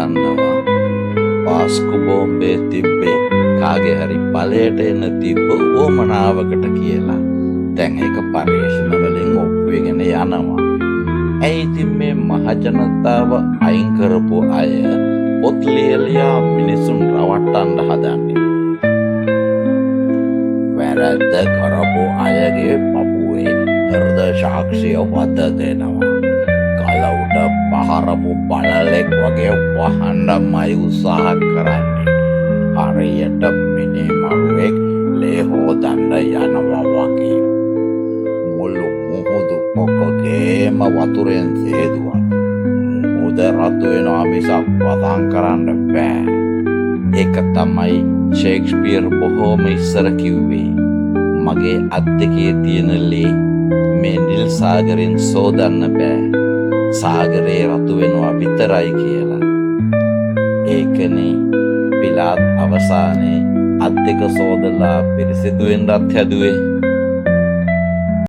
දන්නවා පාස්කු බෝම්බේ තිබ්බේ කාගේ හරි බලයට එන තිබ්බ උවමනාවකට කියලා. දැන් ඒක පර්යේෂණ වලින් ඔප්පු වෙගෙන යනවා. ඇයි ඉතින් මේ මහජනතාව අයින් කරපු අය පොත් ලියලා මිනිසුන් රවට්ටන්න හදන්නේ? වැරද්ද කරපු අයගේ පපුවේ හෘද සාක්ෂිය වද දෙනවා. කලවුඩ පහරපු බලලෙක් වගේ වහන්නමයි උත්සාහ කරන්නේ. හරියට මිනිමරුවෙක් ලේ හොදන්න යනවා වගේ. මුළු මුහුදු ඔක්කොගේම වතුරෙන් සේදුවක්. මුහුද රතු වෙනවා මිසක් වතන් කරන්න බෑ. ඒක තමයි ෂේක්ස්පියර් බොහෝම ඉස්සර කිව්වේ. මගේ අත් දෙකේ තියෙන ලේ මේ නිල් සාගරෙන් සෝදන්න බෑ. සාගරේ රතු වෙනවා විතරයි කියලා. ඒකනේ පිලාත් අවසානයේ අත් දෙක සෝදලා පිරිසිදු වෙන්නත් හැදුවේ.